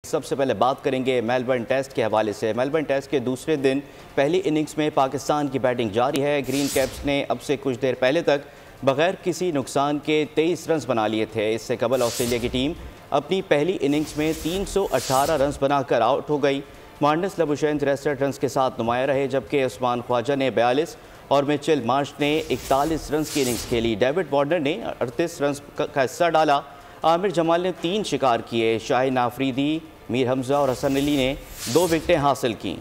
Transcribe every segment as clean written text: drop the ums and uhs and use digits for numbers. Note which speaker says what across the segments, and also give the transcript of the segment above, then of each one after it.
Speaker 1: सबसे पहले बात करेंगे मेलबर्न टेस्ट के हवाले से। मेलबर्न टेस्ट के दूसरे दिन पहली इनिंग्स में पाकिस्तान की बैटिंग जारी है। ग्रीन कैप्स ने अब से कुछ देर पहले तक बगैर किसी नुकसान के 23 रन बना लिए थे। इससे कबल ऑस्ट्रेलिया की टीम अपनी पहली इनिंग्स में 318 रन बनाकर आउट हो गई। मार्नस लबुशेन 63 रन के साथ नुमाया रहे, जबकि उस्मान ख्वाजा ने 42 और मिचेल मार्श ने 41 रन की इनिंग्स खेली। डेविड वार्नर ने 38 रन का हिस्सा डाला। आमिर जमाल ने 3 शिकार किए। शाहिन आफरीदी, मीर हमजा और हसन अली ने 2 विकेटें हासिल की।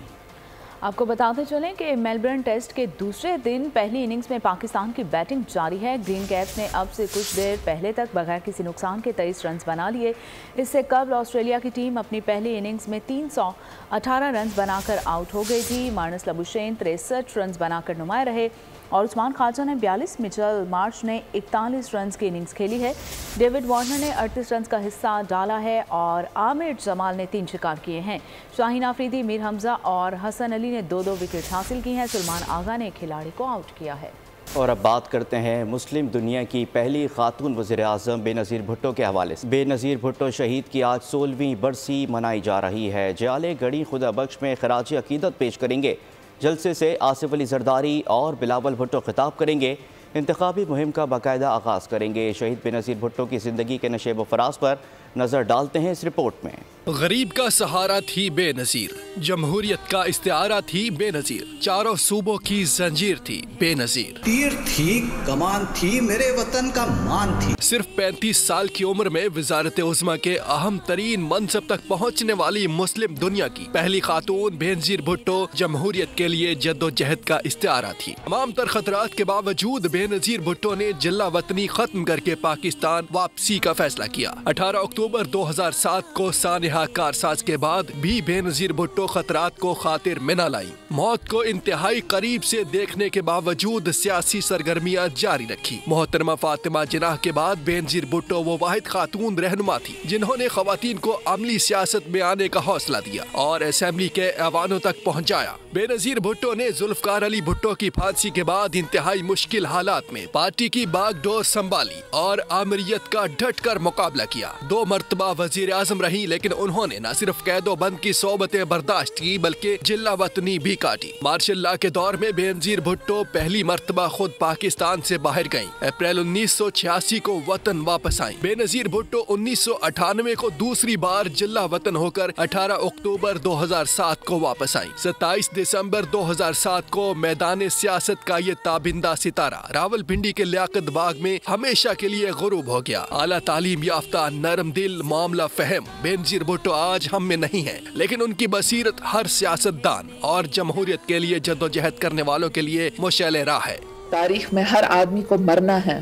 Speaker 2: आपको बताते चलें कि मेलबर्न टेस्ट के दूसरे दिन पहली इनिंग्स में पाकिस्तान की बैटिंग जारी है। ग्रीन कैप्स ने अब से कुछ देर पहले तक बगैर किसी नुकसान के 23 रन बना लिए। इससे कबल ऑस्ट्रेलिया की टीम अपनी पहली इनिंग्स में 318 रन बनाकर आउट हो गई थी। मार्नस लबुशेन 63 रन बनाकर नुमाया रहे और उस्मान ख्वाजा ने 42, मिचेल मार्श ने 41 रन की इनिंग्स खेली है। डेविड वार्नर ने 38 रन का हिस्सा डाला है और आमिर जमाल ने 3 शिकार किए हैं। शाहिन आफरीदी, मीर हमजा और हसन अली ने 2-2 विकेट हासिल की हैं। सलमान आगा ने खिलाड़ी को आउट किया है।
Speaker 1: और अब बात करते हैं मुस्लिम दुनिया की पहली खातून वज़ीर-ए-आज़म बेनज़ीर भुट्टो के हवाले से। बेनज़ीर भुट्टो शहीद की आज 16वीं बरसी मनाई जा रही है। जयाले गढ़ी खुदा बख्श में खराज अकीदत पेश करेंगे। जलसे से आसिफ अली जरदारी और बिलावल भुट्टो खिताब करेंगे। इंतखाबी मुहिम का बाकायदा आगाज़ करेंगे। शहीद बेनज़ीर भुट्टो की ज़िंदगी के नशेब व फराज पर नज़र डालते हैं इस रिपोर्ट में।
Speaker 3: गरीब का सहारा थी बेनज़ीर, जमहूरियत का इस्तिआरा थी बेनज़ीर, चारों सूबों की जंजीर थी बेनज़ीर।
Speaker 4: तीर थी, कमान थी, मेरे वतन का मान थी।
Speaker 3: सिर्फ 35 साल की उम्र में वज़ारत उज़्मा के अहम तरीन मनसब तक पहुँचने वाली मुस्लिम दुनिया की पहली खातून बेनज़ीर भुट्टो जमहूरियत के लिए जद्दोजहद का इस्तिआरा थी। तमाम तर खतरात के बावजूद बेनज़ीर भुट्टो ने जिल्ला वतनी खत्म करके पाकिस्तान वापसी का फैसला किया। 18 अक्टूबर 2007 को सानिहा कारसाज के बाद भी बेनज़ीर भुट्टो खतरात को खातिर में न लाई। मौत को इंतहाई करीब से देखने के बावजूद सियासी सरगर्मियां जारी रखी। मोहतरमा फातिमा जिनाह के बाद बेनज़ीर भुट्टो वो वाहिद खातून रहनुमा थी जिन्होंने खवातीन को अमली सियासत में आने का हौसला दिया और असेंबली के ऐवानों तक पहुँचाया। बेनज़ीर भुट्टो ने जुल्फ़कार अली भुट्टो की फांसी के बाद इंतहाई मुश्किल हालात में पार्टी की बागडोर संभाली और आमिरियत का डट कर मुकाबला किया। 2 मरतबा वज़ीर-ए-आज़म रही, लेकिन उन्होंने न सिर्फ कैदो बंद की सोबतें बर्दाश्त की बल्कि जिल्ला वतनी भी काटी। मार्शल लॉ के दौर में बेनज़ीर भुट्टो पहली मर्तबा खुद पाकिस्तान से बाहर गईं। अप्रैल 1986 को वतन वापस आईं। बेनज़ीर भुट्टो 1998 को दूसरी बार जिल्ला वतन होकर 18 अक्टूबर 2007 को वापस आईं। 27 दिसंबर 2007 को मैदान सियासत का ये ताबिंदा सितारा रावलपिंडी के लियाकत बाग में हमेशा के लिए गुरूब हो गया। आला तालीम याफ्ता, नरम दिल, मामला फहम बेनज़ीर भुट्टो आज हम में नहीं है, लेकिन उनकी बसीरत हर सियासतदान और जमहूरियत के लिए जद्दोजहद करने वालों के लिए मुशअल राह है।
Speaker 5: तारीख में हर आदमी को मरना है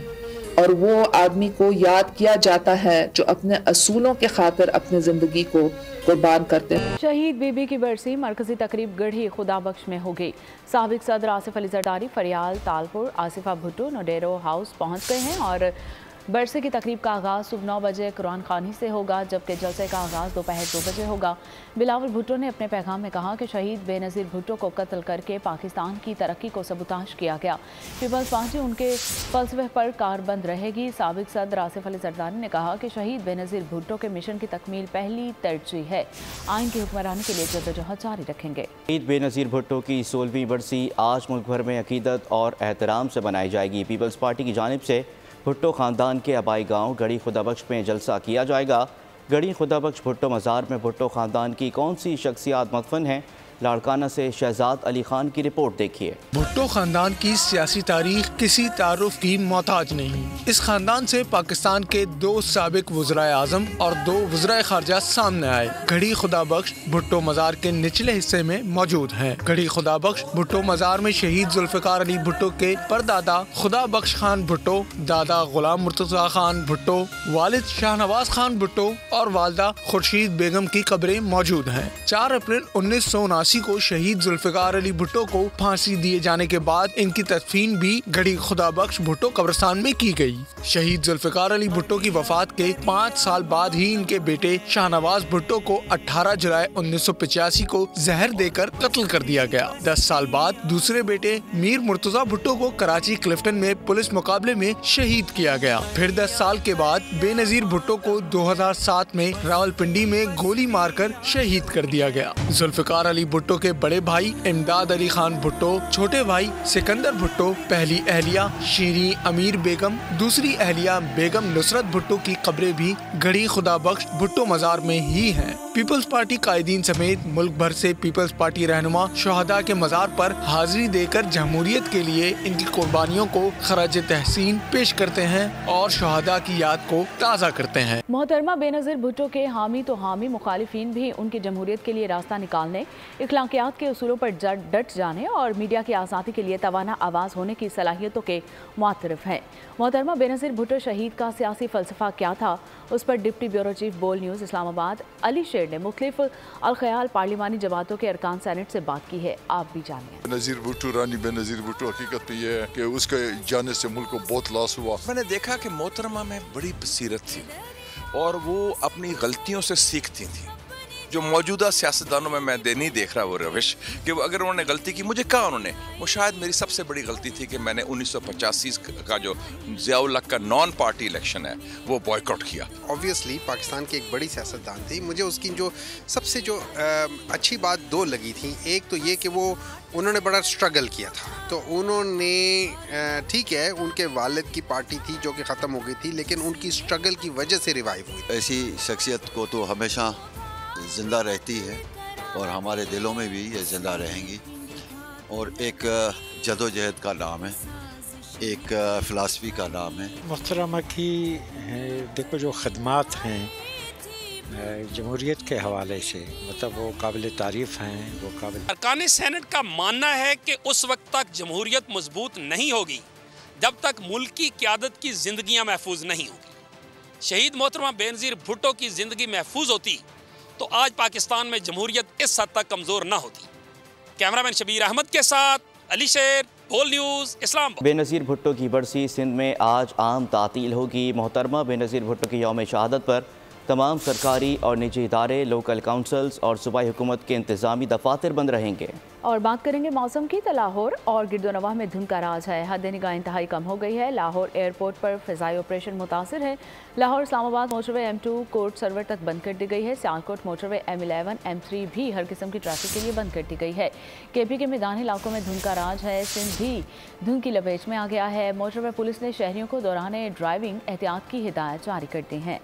Speaker 5: और वो आदमी को याद किया जाता है जो अपने असूलों के खातिर अपनी जिंदगी को कुर्बान करते हैं।
Speaker 2: शहीद बीबी की बरसी मरकजी तकरीब गढ़ी खुदा बख्श में हो गई। साबिक सदर आसिफ अली जरदारी, फरियाल, तालपुर, आसिफा भुट्टो नोडेरो हाउस पहुँच गए हैं और बरसे की तकरीब का आगाज़ सुबह 9 बजे कुरान खानी से होगा, जबकि जलसे का आगाज़ दोपहर 2 बजे होगा। बिलावल भुट्टो ने अपने पैगाम में कहा कि शहीद बेनज़ीर भुट्टो को कत्ल करके पाकिस्तान की तरक्की को सबूताश किया गया। पीपल्स पार्टी उनके फलसफे पर कारबंद रहेगी। साबिक सदर आसिफ अली जरदारी ने कहा कि शहीद बेनज़ीर भुट्टो के मिशन की तकमील पहली तरजीह है। आइन की हुक्मरानी के लिए जद्दोजहद जारी रखेंगे।
Speaker 1: शहीद बेनज़ीर भुट्टो की 16वीं बरसी आज मुल्क भर में अकीदत और एहतराम से मनाई जाएगी। पीपल्स पार्टी की जानिब से भुट्टो ख़ानदान के आबाई गांव गढ़ी खुदा बख्श में जलसा किया जाएगा। गढ़ी खुदा बख्श भुट्टो मज़ार में भुट्टो ख़ानदान की कौन सी शख्सियात मदफन हैं, लाड़काना से शहजाद अली खान की रिपोर्ट देखिए।
Speaker 6: भुट्टो खानदान की सियासी तारीख किसी तारुफ की मोहताज नहीं। इस खानदान से पाकिस्तान के 2 साबिक वज़ीर-ए-आज़म और 2 वज़ीर-ए-ख़ारजा सामने आए। गढ़ी खुदा बख्श भुट्टो मज़ार के निचले हिस्से में मौजूद हैं। गढ़ी खुदा बख्श भुट्टो मज़ार में शहीद जुल्फ़कार अली भुट्टो के परदादा खुदा बख्श खान भुट्टो, दादा गुलाम मुर्तज़ा खान भुट्टो, वालिद शाहनवाज खान भुट्टो और वालदा खुर्शीद बेगम की कब्रें मौजूद हैं। 4 अप्रैल 1979 1989 को शहीद जुल्फिकार अली भुट्टो को फांसी दिए जाने के बाद इनकी तदफीन भी गढ़ी खुदाबख्श भुट्टो कब्रिस्तान में की गई। शहीद जुल्फिकार अली भुट्टो की वफात के 5 साल बाद ही इनके बेटे शाहनवाज भुट्टो को 18 जुलाई 1985 को जहर देकर कत्ल कर दिया गया। 10 साल बाद दूसरे बेटे मीर मुर्तजा भुट्टो को कराची क्लिफ्टन में पुलिस मुकाबले में शहीद किया गया। फिर 10 साल के बाद बेनजीर भुट्टो को 2007 में रावलपिंडी में गोली मारकर शहीद कर दिया गया। जुल्फिकार अली भुट्टो के बड़े भाई इमदाद अली खान भुट्टो, छोटे भाई सिकंदर भुट्टो, पहली अहलिया शीरी अमीर बेगम, दूसरी अहलिया बेगम नुसरत भुट्टो की कब्रें भी गढ़ी खुदाबख्श भुट्टो मजार में ही हैं। पीपल्स पार्टी कायदीन समेत मुल्क भर से पीपल्स पार्टी रहनुमा शहादा के मजार पर हाजिरी देकर जमहूरियत के लिए इनकी कुर्बानियों को खराज तहसीन पेश करते हैं और शहादा की याद को ताज़ा करते हैं।
Speaker 2: मोहतरमा बेनज़ीर भुट्टो के हामी तो हामी मुखालिफिन भी उनकी जमहूरियत के लिए रास्ता निकालने, इखलाकियात के उसूलों पर डट जाने और मीडिया की आज़ादी के लिए तवाना आवाज़ होने की सलाहियतों के मुआतरफ हैं। मोहतरमा बेनज़ीर भुट्टो शहीद का सियासी फ़लसफ़ा क्या था, उस पर डिप्टी ब्यूरो चीफ बोल न्यूज़ इस्लामाबाद अली शेर ने मुख्तलिफ अलख्याल पार्लिमानी जमातों के अरकान सेनेट से बात की है। आप भी जानिए।
Speaker 7: बेनज़ीर भुट्टो, रानी बेनज़ीर भुट्टो, हकीकत में यह है कि उसके जाने से मुल्क को बहुत लॉस हुआ।
Speaker 8: मैंने देखा कि मोहतरमा में बड़ी बसीरत थी और वो अपनी गलतियों से सीखती थी। जो मौजूदा सियासतदानों में मैं नहीं देख रहा वो रविश कि अगर उन्होंने गलती की, मुझे कहा उन्होंने, वो शायद मेरी सबसे बड़ी गलती थी कि मैंने 1985 का जो ज़ियाउल हक का नॉन पार्टी इलेक्शन है वो बॉयकॉट किया।
Speaker 9: ऑब्वियसली पाकिस्तान की एक बड़ी सियासतदान थी। मुझे उसकी जो सबसे अच्छी बात 2 लगी थी। एक तो ये कि वो उन्होंने बड़ा स्ट्रगल किया था, तो उन्होंने ठीक है उनके वालिद की पार्टी थी जो कि ख़त्म हो गई थी, लेकिन उनकी स्ट्रगल की वजह से रिवाइव हुई।
Speaker 10: ऐसी शख्सियत को तो हमेशा ज़िंदा रहती है और हमारे दिलों में भी ये ज़िंदा रहेंगी। और एक जदोजहद का नाम है, एक फ़िलासफ़ी का नाम है।
Speaker 11: मोहतरमा की देखो जो खदमात हैं जमहूरियत के हवाले से, मतलब वो काबिल तारीफ़ हैं, वो काबिल।
Speaker 12: अरकान सेनेट का मानना है कि उस वक्त तक जमहूरियत मजबूत नहीं होगी जब तक मुल्क की क़यादत की ज़िंदगियाँ महफूज नहीं होगी। शहीद मोहतरमा बेनज़ीर भुट्टो की ज़िंदगी महफूज होती तो आज पाकिस्तान में जमहूरियत इस हद तक कमज़ोर ना होती। कैमरामैन शबीर अहमद के साथ अली शेर, बोल न्यूज़, इस्लामाबाद।
Speaker 1: बेनज़ीर भुट्टो की बरसी सिंध में आज आम तातील होगी। मोहतरमा बेनज़ीर भुट्टो की यौम शहादत पर तमाम सरकारी और निजी इदारे, लोकल काउंसिल्स और सूबाई हुकूमत के इंतज़ामी दफातर बंद रहेंगे। और बात करेंगे मौसम की, तो लाहौर और गिरदोनवाह में धुंध का राज है। हद निगाह इंतहाई कम हो गई है। लाहौर एयरपोर्ट पर फ़िज़ाई ऑपरेशन मुतासिर है। Lahore Islamabad motorway M2 court server तक बंद कर दी गई है। सियालकोट मोटरवे M11 M3 भी हर किस्म की ट्रैफिक के लिए बंद कर दी गई है। KP के मैदानी इलाकों में धुंध का राज है। सिंध भी धुंध की लपेट में आ गया है। मोटरवे पुलिस ने शहरियों को दौरान ड्राइविंग एहतियात की हिदायत जारी कर दी है।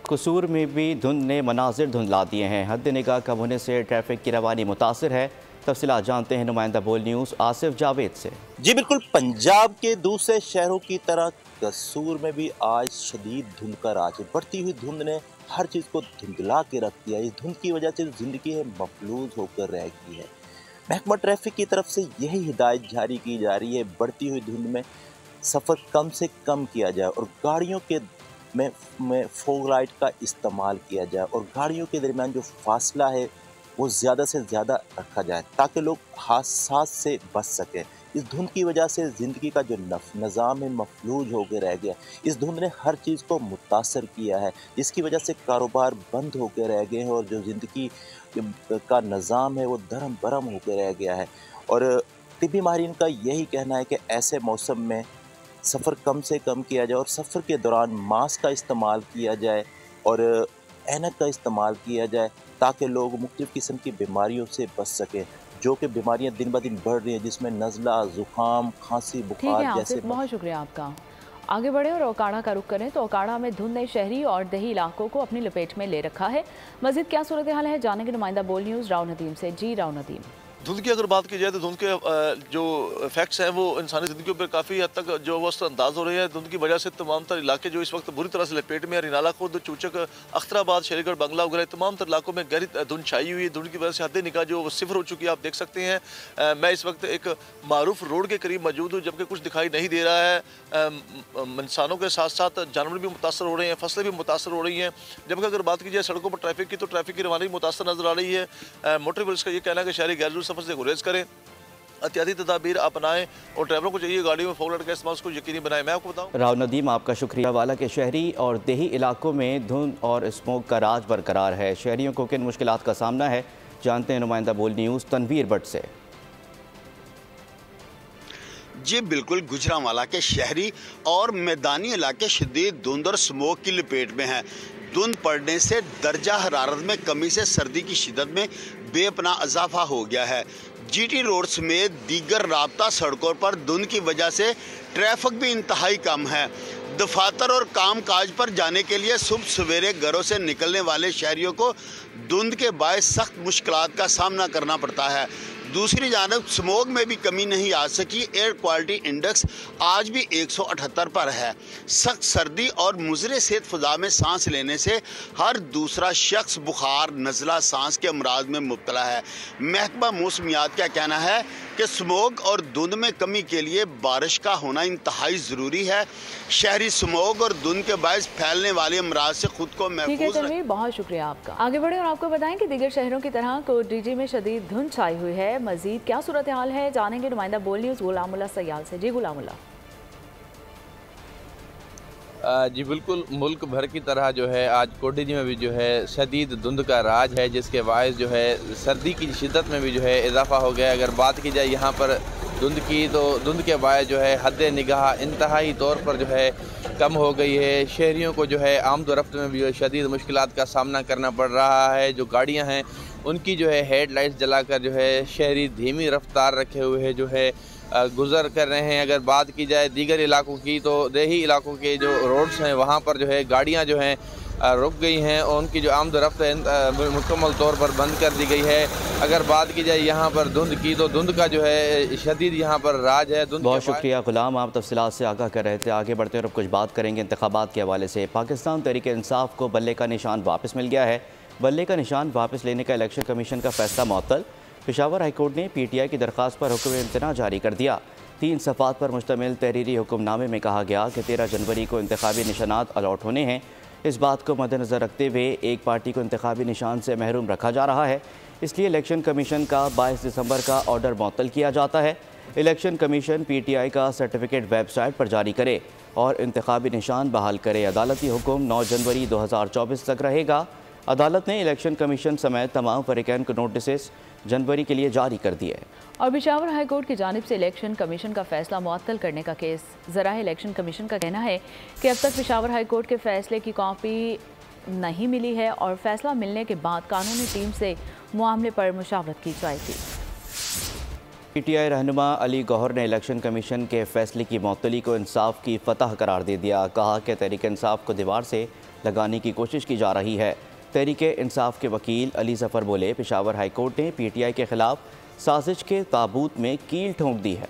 Speaker 1: कसूर में भी धुंध ने मनाजिर धुंधला दिए हैं। हद निगाह कम होने से ट्रैफिक की रवानी मुतासिर है। तफसीलात जानते हैं नुमाइंदा बोल न्यूज़ आसिफ जावेद से।
Speaker 13: जी बिल्कुल, पंजाब के दूसरे शहरों की तरह कसूर में भी आज शदीद धुंध का राज है। बढ़ती हुई धुंध ने हर चीज़ को धुंधला के रख दिया। इस धुंध की वजह से ज़िंदगी है मफलूज होकर रह गई है। महकमा ट्रैफिक की तरफ से यही हिदायत जारी की जा रही है, बढ़ती हुई धुंध में सफ़र कम से कम किया जाए और गाड़ियों के में फोग लाइट का इस्तेमाल किया जाए और गाड़ियों के दरमियान जो फासला है वो ज़्यादा से ज़्यादा रखा जाए ताकि लोग हादसा से बच सकें। इस धुंध की वजह से ज़िंदगी का जो निज़ाम है मफलूज हो के रह गया। इस धुंध ने हर चीज़ को मुतासर किया है, जिसकी वजह से कारोबार बंद हो के रह गए हैं और जो ज़िंदगी का निज़ाम है वो धर्म भरम हो के रह गया है। और तिब्बी माहिरीन का यही कहना है कि ऐसे मौसम में सफ़र कम से कम किया जाए और सफ़र के दौरान मास्क का इस्तेमाल किया जाए और ऐनक का इस्तेमाल किया जाए ताकि लोग मुख्तलिफ़ किस्म की बीमारियों से बच सकें, जो कि बीमारियां दिन ब दिन बढ़ रही हैं, जिसमें नज़ला, ज़ुकाम, खांसी, बुखार जैसे।
Speaker 2: बहुत शुक्रिया आपका। आगे बढ़े और ओकाड़ा का रुख करें तो ओकाड़ा में धुंध ने शहरी और दही इलाकों को अपनी लपेट में ले रखा है। मज़ीद क्या सूरत हाल है जानेंगे नुमाइंदा बोल न्यूज़ राव नदीम से। जी राव नदीम।
Speaker 14: धुंध की अगर बात की जाए तो धुंध के जो इफेक्ट्स हैं वो इंसानी ज़िंदगी पर काफ़ी हद तक जो वस्त अंदाज हो रहे हैं। धुंध की वजह से तमाम तर इलाके जो इस वक्त बुरी तरह से लपेट में है, रिनाला खुद, चूचक, अख्तराबाद, शेरगढ़, बंगला वगैरह तमाम तर इलाकों में गहरी धुंध छाई हुई है। धुंध की वजह से हद निगाह जो सिफर हो चुकी है, आप देख सकते हैं। मैं इस वक्त एक मारूफ रोड के करीब मौजूद हूँ, जबकि कुछ दिखाई नहीं दे रहा है। इंसानों के साथ साथ जानवर भी मुतासर हो रहे हैं, फसलें भी मुतासर हो रही हैं। जबकि अगर बात की जाए सड़कों पर ट्रैफिक की, तो ट्रैफिक की रवानगी मुतासर नजर आ रही है। मोटर व्हीकल्स का ये कहना है कि शहरी गैर सफर से गुरेज करें, एहतियाती तदाबीर अपनाएं और ड्राइवरों को चाहिए गाड़ियों में फॉग लाइट का इस्तेमाल को यकीनी बनाएं। मैं आपको बताऊं,
Speaker 1: राव नदीम, आपका शुक्रिया। वाला के शहरी और देही इलाकों में धुंध और स्मोक का राज बरकरार है। शहरियों को किन मुश्किलात का सामना है, जानते हैं नुमाइंदा बोल न्यूज़ तनवीर भट्ट से।
Speaker 15: जी बिल्कुल, गुजरांवाला के शहरी और मैदानी इलाके शदीद धुंध और स्मोक की लपेट में हैं। धुंध पड़ने से दर्जा हरारत में कमी से सर्दी की शिद्दत में बेपना इजाफा हो गया है। जीटी रोड समेत दीगर राब्ता सड़कों पर धुंध की वजह से ट्रैफिक भी इंतहाई कम है। दफातर और काम काज पर जाने के लिए सुबह सवेरे घरों से निकलने वाले शहरियों को धुंध के बायस सख्त मुश्किलात का सामना करना पड़ता है। दूसरी जानब स्मोक में भी कमी नहीं आ सकी। एयर क्वालिटी इंडेक्स आज भी 178 पर है। सख्त सर्दी और मुज़रे सेहत फ़ज़ा में सांस लेने से हर दूसरा शख्स बुखार, नज़ला, सांस के अमराज में मुब्तला है। महकमा मौसमियात का कहना है कि स्मोक और धुंध में कमी के लिए बारिश का होना इंतहाई ज़रूरी है। शहरी स्मोक और धुंध के बायस फैलने वाले अमराज से खुद को महफूज रखें।
Speaker 2: बहुत शुक्रिया आपका। आगे बढ़े और आपको बताएं कि दीगर शहरों की तरह कोटडीजी में शदीद धुंध छाई हुई है। मजीद क्या सूरत हाल है, जानेंगे नुमाइंदा बोल न्यूज़ गुलामुल्लाह सयाल से। जी गुलामुल्लाह।
Speaker 16: जी बिल्कुल, मुल्क भर की तरह जो है आज कोटडीजी में भी जो है शदीद धुंध का राज है, जिसके बायस जो है सर्दी की शिद्दत में भी जो है इजाफा हो गया। अगर बात की जाए यहाँ पर धुंध की, तो धुंध के बायस जो है हद निगाह इंतहाई तौर पर जो है कम हो गई है। शहरियों को जो है आमद रफ्त में भी शदीद मुश्किलात का सामना करना पड़ रहा है। जो गाड़ियाँ हैं उनकी जो है हेडलाइट्स जलाकर जो है शहरी धीमी रफ्तार रखे हुए जो है गुज़र कर रहे हैं। अगर बात की जाए दीगर इलाकों की, तो देही इलाकों के जो रोड्स हैं वहाँ पर जो है गाड़ियाँ जो हैं रुक गई हैं और उनकी जो आमद रफ्त है मुकम्मल तौर पर बंद कर दी गई है। अगर बात की जाए यहाँ पर धुंध की, तो धुंध का जो है शदीद यहाँ पर राज है।
Speaker 1: बहुत शुक्रिया गुलाम, आप तफसीलात से आगाह कर रहे थे। आगे बढ़ते हैं और अब कुछ बात करेंगे इंतखाबात के हवाले से। पाकिस्तान तहरीक-ए-इंसाफ को बल्ले का निशान वापस मिल गया है। बल्ले का निशान वापस लेने का इलेक्शन कमीशन का फैसला मुअत्तल। पेशावर हाईकोर्ट ने PTI की दरख्वास्त पर हुक्म इम्तना जारी कर दिया। 3 सफ़ात पर मुश्तमिल तहरीरी हुक्मनामे में कहा गया कि 13 जनवरी को इंतखाबी निशानात अलॉट होने हैं। इस बात को मद्देनज़र रखते हुए एक पार्टी को इंतखाबी निशान से महरूम रखा जा रहा है, इसलिए इलेक्शन कमीशन का 22 दिसंबर का ऑर्डर मुअत्तल किया जाता है। इलेक्शन कमीशन PTI का सर्टिफिकेट वेबसाइट पर जारी करे और इंतखाबी निशान बहाल करे। अदालती हुक्म 9 जनवरी 2024 तक रहेगा। अदालत ने इलेक्शन कमीशन समेत तमाम फरीकैन को नोटिस जनवरी के लिए जारी कर दिए।
Speaker 2: और पेशावर हाई कोर्ट की जानिब से इलेक्शन कमीशन का फैसला मुअत्तल करने का केस। ज़राए इलेक्शन कमीशन का कहना है कि अब तक पेशावर हाई कोर्ट के फैसले की कॉपी नहीं मिली है और फैसला मिलने के बाद कानूनी टीम से मामले पर मुशावरत की जाएगी।
Speaker 1: PTI रहनुमा अली गौहर ने इलेक्शन कमीशन के फैसले की मुअत्तली को इंसाफ की फतह करार दे दिया। कहा कि तहरीक इंसाफ को दीवार से लगाने की कोशिश की जा रही है। तहरीक इंसाफ के वकील अली ज़फ़र बोले, पेशावर हाई कोर्ट ने PTI के खिलाफ साजिश के ताबूत में कील ठोंक दी है।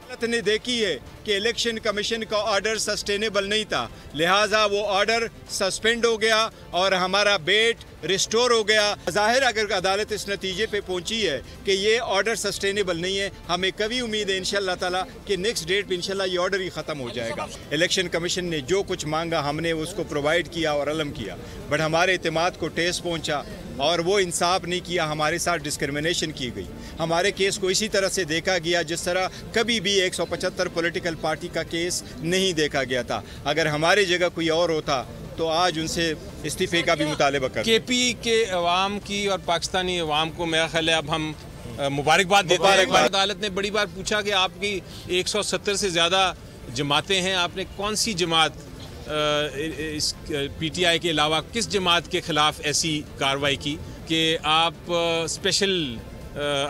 Speaker 17: अदालत ने देखी है कि इलेक्शन कमीशन का ऑर्डर सस्टेनेबल नहीं था, लिहाजा वो ऑर्डर सस्पेंड हो गया और हमारा बेट रिस्टोर हो गया। ज़ाहिर अगर अदालत इस नतीजे पे पहुंची है कि ये ऑर्डर सस्टेनेबल नहीं है, हमें कभी उम्मीद है इंशाल्लाह ताला कि नेक्स्ट डेट पे इंशाल्लाह ये ऑर्डर ही ख़त्म हो जाएगा। इलेक्शन कमीशन ने जो कुछ मांगा हमने उसको प्रोवाइड किया और अलम किया, बट हमारे एतमाद को ठेस पहुँचा और वो इंसाफ नहीं किया। हमारे साथ डिस्क्रिमिनेशन की गई। हमारे केस को इसी तरह से देखा गया जिस तरह कभी भी 175 पॉलिटिकल पार्टी का केस नहीं देखा गया था। अगर हमारी जगह कोई और होता तो आज उनसे इस्तीफे का भी मुतालबा कर।
Speaker 18: KP के अवाम की और पाकिस्तानी अवाम को मेरा ख्याल है अब हम मुबारकबाद देते हैं। अदालत ने बड़ी बार पूछा कि आपकी 170 से ज़्यादा जमातें हैं, आपने कौन सी जमात इस PTI के अलावा किस जमात के ख़िलाफ़ ऐसी कार्रवाई की कि आप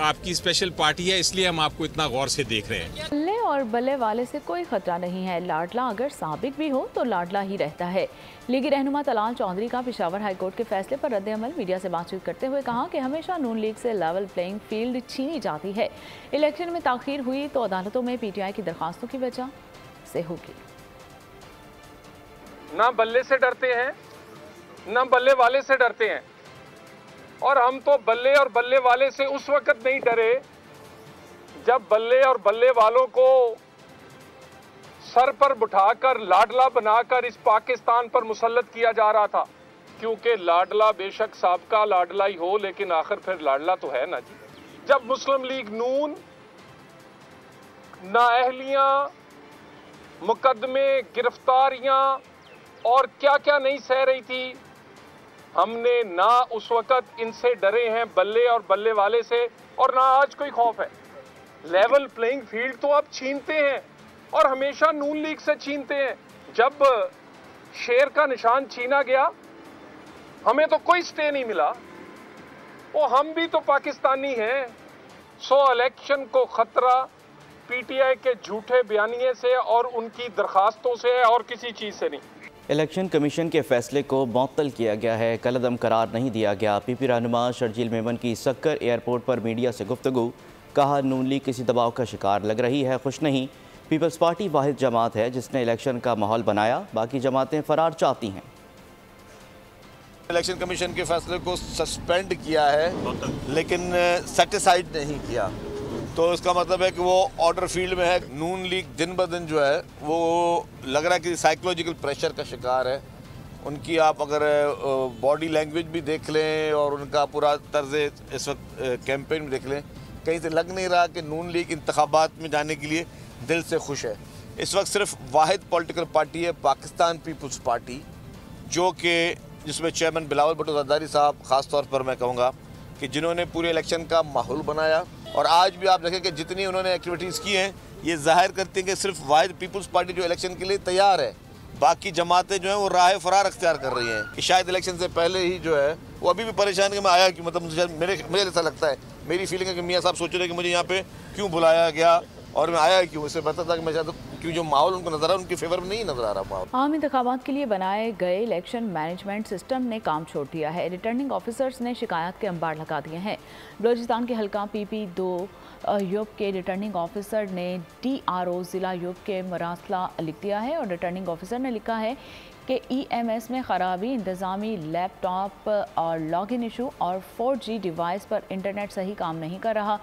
Speaker 18: आपकी स्पेशल पार्टी है, इसलिए हम आपको इतना गौर से देख रहे हैं।
Speaker 2: और बल्ले वाले से कोई खतरा नहीं है। लाडला अगर साबिक भी हो तो लाडला ही रहता है। लीगी रहनुमा तलाल चौधरी का पेशावर हाई कोर्ट के फैसले पर रद्द-ए-अमल। मीडिया से बातचीत करते हुए कहा कि हमेशा नून लीग से लेवल प्लेइंग फील्ड छीनी जाती है। इलेक्शन में ताखीर हुई तो अदालतों में PTI की दरखास्तों की वजह से होगी।
Speaker 19: ना बल्ले से डरते हैं ना बल्ले वाले से डरते हैं, और हम तो बल्ले और बल्ले वाले से उस वक्त नहीं डरे जब बल्ले और बल्ले वालों को सर पर बिठाकर लाडला बनाकर इस पाकिस्तान पर मुसल्लत किया जा रहा था। क्योंकि लाडला बेशक साबका लाडला ही हो, लेकिन आखिर फिर लाडला तो है ना जी। जब मुस्लिम लीग नून नाअहलियां, मुकदमे, गिरफ्तारियां और क्या क्या नहीं सह रही थी, हमने ना उस वक्त इनसे डरे हैं बल्ले और बल्ले वाले से, और ना आज कोई खौफ है। लेवल प्लेइंग फील्ड तो अब छीनते हैं और हमेशा नून लीग से छीनते हैं। जब शेर का निशान छीना गया हमें तो कोई स्टे नहीं मिला, वो हम भी तो पाकिस्तानी हैं। सो इलेक्शन को खतरा PTI के झूठे बयानिए से और उनकी दरखास्तों से है और किसी चीज़ से नहीं।
Speaker 1: इलेक्शन कमीशन के फैसले को मुअत्तल किया गया है, कलअदम करार नहीं दिया गया। PP रहनुमा शर्जील मेमन की सक्कर एयरपोर्ट पर मीडिया से गुफ्तगू। कहा नून लीग किसी दबाव का शिकार लग रही है, खुश नहीं। पीपल्स पार्टी वाहिद जमात है जिसने इलेक्शन का माहौल बनाया, बाकी जमातें फरार चाहती हैं।
Speaker 14: इलेक्शन कमीशन के फैसले को सस्पेंड किया है लेकिन सेटिसाइड नहीं किया, तो इसका मतलब है कि वो ऑर्डर फील्ड में है। नून लीग दिन ब दिन जो है वो लग रहा है कि साइकोलॉजिकल प्रेशर का शिकार है। उनकी आप अगर बॉडी लैंग्वेज भी देख लें और उनका पूरा तर्ज इस वक्त कैंपेन भी देख लें, कहीं से लग नहीं रहा कि नून लीग इंतखाबात में जाने के लिए दिल से खुश है। इस वक्त सिर्फ वाहिद पॉलिटिकल पार्टी है पाकिस्तान पीपल्स पार्टी, जो कि जिसमें चेयरमैन बिलावल भुट्टो जरदारी साहब ख़ास तौर पर मैं कहूँगा कि जिन्होंने पूरे इलेक्शन का माहौल बनाया। और आज भी आप देखें कि जितनी उन्होंने एक्टिविटीज़ की हैं ये जाहिर करती हैं कि सिर्फ वाहिद पीपल्स पार्टी जो इलेक्शन के लिए तैयार है, बाकी जमातें जो हैं वो राह फरार अख्तियार कर रही हैं कि शायद इलेक्शन से पहले ही जो है वो अभी भी परेशान कि मैं आया क्यों। मतलब मुझे ऐसा लगता है, मेरी फीलिंग है कि मियाँ साहब सोच रहे हैं कि मुझे यहाँ पे क्यों बुलाया गया और मैं आया क्यों। इससे बेहतर था कि मैं शायद क्यों जो माहौल उनको नजर आ रहा है उनके फेवर में नहीं नजर आ रहा माहौल।
Speaker 2: आम इंतखाबात के लिए बनाए गए इलेक्शन मैनेजमेंट सिस्टम ने काम छोड़ दिया है। रिटर्निंग ऑफिसर्स ने शिकायत के अंबार लगा दिए हैं। बलोचिस्तान के हल्का PP2 यूप के रिटर्निंग ऑफिसर ने DRO ज़िला यूप के मरासला लिख दिया है और रिटर्निंग ऑफिसर ने लिखा है कि EMS में ख़राबी, इंतज़ामी लैपटॉप और लॉगिन इशू और 4G डिवाइस पर इंटरनेट सही काम नहीं कर रहा।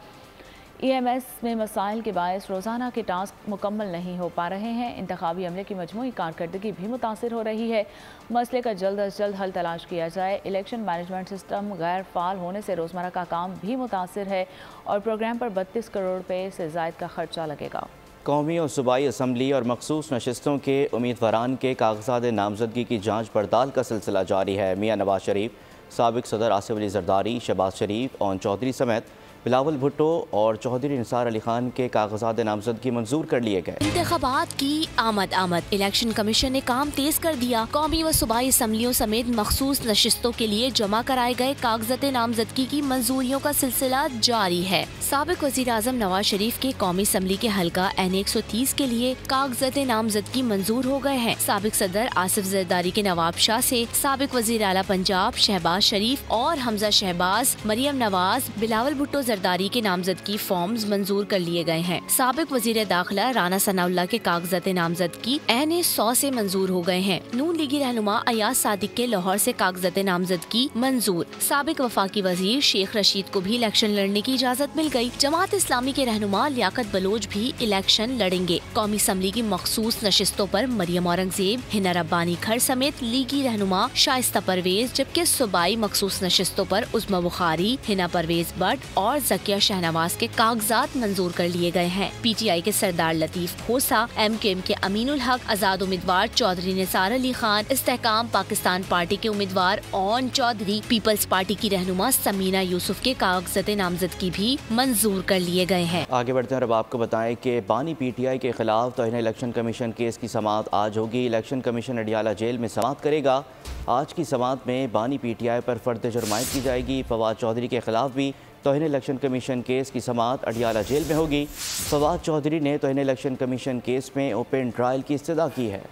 Speaker 2: EMS में मसाइल के बायस रोज़ाना के टास्क मुकम्मल नहीं हो पा रहे हैं। इंतखाबी अमले की मजमूई कारकर्दगी भी मुतासिर हो रही है। मसले का जल्द अज जल्द हल तलाश किया जाए। इलेक्शन मैनेजमेंट सिस्टम गैर फाल होने से रोज़मर्रा का काम भी मुतासिर है और प्रोग्राम पर 32 करोड़ रुपये से ज़ायद का खर्चा लगेगा।
Speaker 1: कौमी और सूबाई असम्बली और मखसूस नशिस्तों के उम्मीदवारान के कागजात नामजदगी की जाँच पड़ताल का सिलसिला जारी है। मियाँ नवाज शरीफ, साबिक सदर आसिफ अली जरदारी, शहबाज शरीफ, ओन चौधरी समेत बिलावल भुट्टो और चौधरी निसार अली खान के कागजात नामजदगी मंजूर कर लिए गए।
Speaker 20: इंतखाबात की आमद इलेक्शन कमीशन ने काम तेज कर दिया। कौमी व सूबाई असम्बलियों समेत मखसूस नशिस्तों के लिए जमा कराए गए कागजात नामजदगी की मंजूरियों का सिलसिला जारी है। साबिक वज़ीर आज़म नवाज शरीफ के कौमी असम्बली के हल्का N130 के लिए कागजात नामजदगी मंजूर हो गए हैं। साबिक सदर आसिफ जरदारी के नवाब शाह से साबिक वज़ीर आला पंजाब शहबाज शरीफ और हमजा शहबाज, मरियम नवाज, बिलावल भुट्टो जरदारी के नामजदगी फॉर्म्स मंजूर कर लिए गए हैं। साबिक वजीर दाखिला राना सनाउल्लाह के कागजात नामजदगी NA100 से मंजूर हो गए हैं। नून लीगी रहनुमा अयाज सादिक के लाहौर से कागजात नामजदगी मंजूर। साबिक वफाकी वजीर शेख रशीद को भी इलेक्शन लड़ने की इजाज़त मिल गई। जमात इस्लामी के रहनुमा लियाकत बलोच भी इलेक्शन लड़ेंगे। कौमी असम्बली की मखसूस नशिस्तों पर मरियम औरंगजेब, हिना रब्बानी खर समेत लीगी रहनुमा शाइस्ता परवेज, जबकि सूबाई मखसूस नशिस्तों पर उस्मा बुखारी, हिना परवेज भट्ट और जकिया शहनवाज के कागजात मंजूर कर लिए गए हैं। PTI के सरदार लतीफ खोसा, MKM के अमीनुल हक, आजाद उम्मीदवार चौधरी निसार अली खान, इस्तेहकाम पाकिस्तान पार्टी के उम्मीदवार ओन चौधरी, पीपल्स पार्टी की रहनुमा समीना यूसुफ के कागजात नामजदगी भी मंजूर कर लिए गए हैं।
Speaker 1: आगे बढ़ते हैं और अब आपको बताएं कि बानी PTI के खिलाफ तौहीन इलेक्शन कमीशन केस की समाअत आज होगी। इलेक्शन कमीशन अडियाला जेल में समाअत करेगा। आज की समाअत में बानी PTI पर फर्द जुर्मायत की जाएगी। फवाद चौधरी के खिलाफ भी तौहीन इलेक्शन कमीशन केस की समाअत अडियाला जेल में होगी। फवाद चौधरी ने तौहीन इलेक्शन कमीशन केस में ओपन ट्रायल की इस्तदा की है।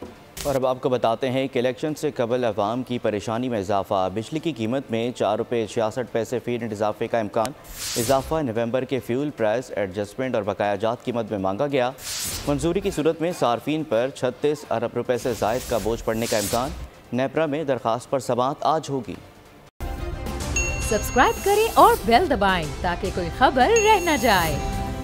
Speaker 1: और अब आपको बताते हैं कि इलेक्शन से कबल अवाम की परेशानी में इजाफा, बिजली की कीमत में 4 रुपये 66 पैसे फी यूनिट इजाफे का इम्कान। इजाफा नवंबर के फ्यूल प्राइस एडजस्टमेंट और बकाया जात कीमत में मांगा गया। मंजूरी की सूरत में सार्फिन पर 36 अरब रुपये से जायद का बोझ पड़ने का इम्कान। नेपरा में दरखास्त पर समाअत आज होगी।
Speaker 21: सब्सक्राइब करें और बेल दबाएं ताकि कोई खबर रह न जाए।